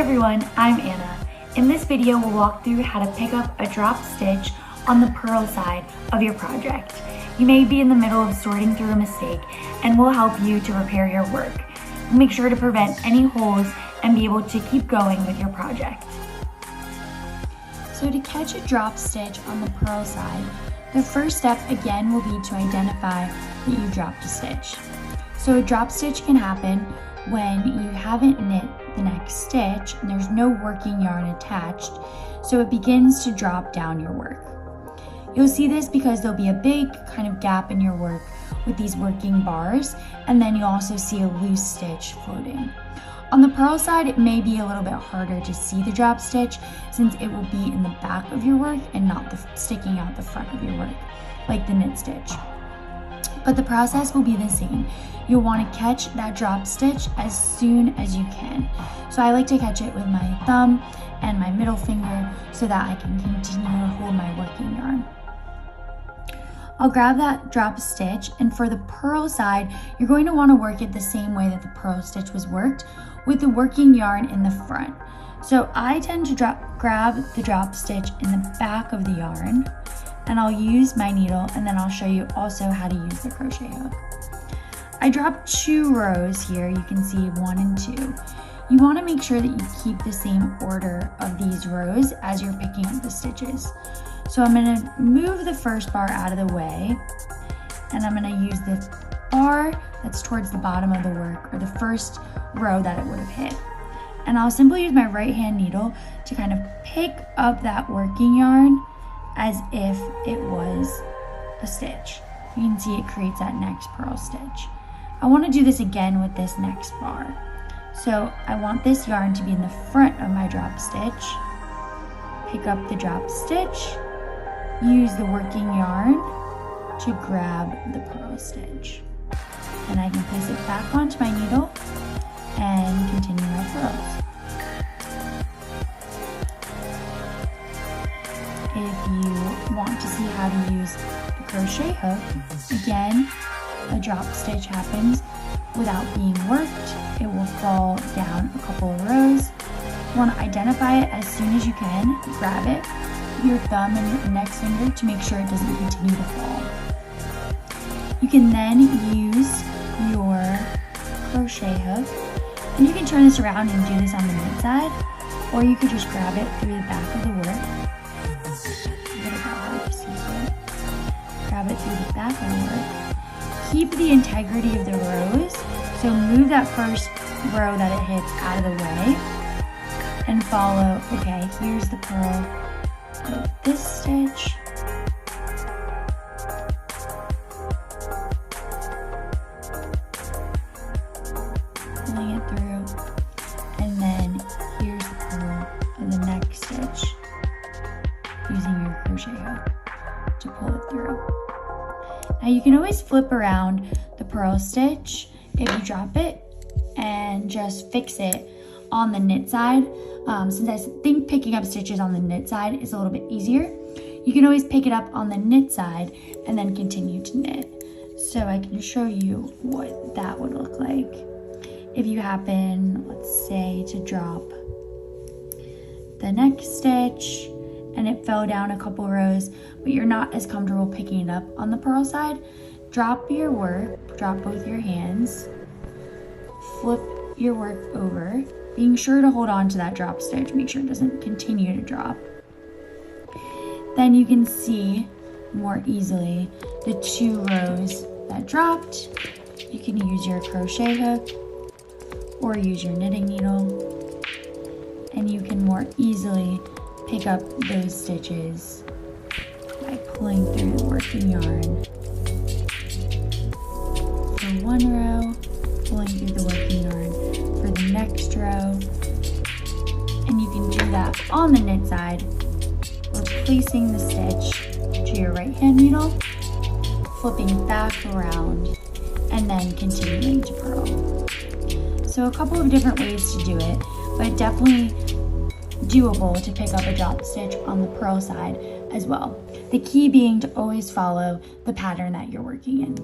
everyone, I'm Anna. In this video, we'll walk through how to pick up a drop stitch on the purl side of your project. You may be in the middle of sorting through a mistake, and we'll help you to repair your work. Make sure to prevent any holes and be able to keep going with your project. So to catch a drop stitch on the purl side, the first step again will be to identify that you dropped a stitch. So a drop stitch can happen when you haven't knit the next stitch and there's no working yarn attached, so it begins to drop down your work. You'll see this because there'll be a big kind of gap in your work with these working bars, and then you'll also see a loose stitch floating. On the purl side, it may be a little bit harder to see the drop stitch since it will be in the back of your work and not sticking out the front of your work, like the knit stitch. But the process will be the same. You'll want to catch that drop stitch as soon as you can. So I like to catch it with my thumb and my middle finger so that I can continue to hold my working yarn. I'll grab that drop stitch, and for the purl side, you're going to want to work it the same way that the purl stitch was worked, with the working yarn in the front. So I tend to grab the drop stitch in the back of the yarn, and I'll use my needle, and then I'll show you also how to use the crochet hook. I dropped 2 rows here, you can see 1 and 2. You want to make sure that you keep the same order of these rows as you're picking up the stitches. So I'm going to move the first bar out of the way, and I'm going to use the bar that's towards the bottom of the work, or the first row that it would have hit. And I'll simply use my right hand needle to kind of pick up that working yarn as if it was a stitch. You can see it creates that next purl stitch. I want to do this again with this next bar. So I want this yarn to be in the front of my drop stitch. Pick up the drop stitch, use the working yarn to grab the purl stitch. And I can place it back onto my needle and continue my purls. If you want to see how to use the crochet hook, again, a drop stitch happens without being worked. It will fall down a couple of rows. You want to identify it as soon as you can. Grab it with your thumb and your index finger to make sure it doesn't continue to fall. You can then use your crochet hook, and you can turn this around and do this on the knit side, or you could just grab it through the back of the work. Grab it through the back of the work. Keep the integrity of the rows, so move that first row that it hits out of the way and follow. Okay, here's the purl of this stitch. Pulling it through, and then here's the purl of the next stitch using your crochet hook to pull it through. Now you can always flip around the purl stitch if you drop it and just fix it on the knit side. Since I think picking up stitches on the knit side is a little bit easier, you can always pick it up on the knit side and then continue to knit. So I can show you what that would look like. If you happen, let's say, to drop the next stitch and it fell down a couple rows, but you're not as comfortable picking it up on the purl side, drop your work, drop both your hands, flip your work over, being sure to hold on to that drop stitch, make sure it doesn't continue to drop. Then you can see more easily the 2 rows that dropped. You can use your crochet hook or use your knitting needle, and you can more easily pick up those stitches by pulling through the working yarn for 1 row, pulling through the working yarn for the next row, and you can do that on the knit side, replacing the stitch to your right hand needle, flipping back around, and then continuing to purl. So a couple of different ways to do it, but definitely doable to pick up a drop stitch on the purl side as well. The key being to always follow the pattern that you're working in.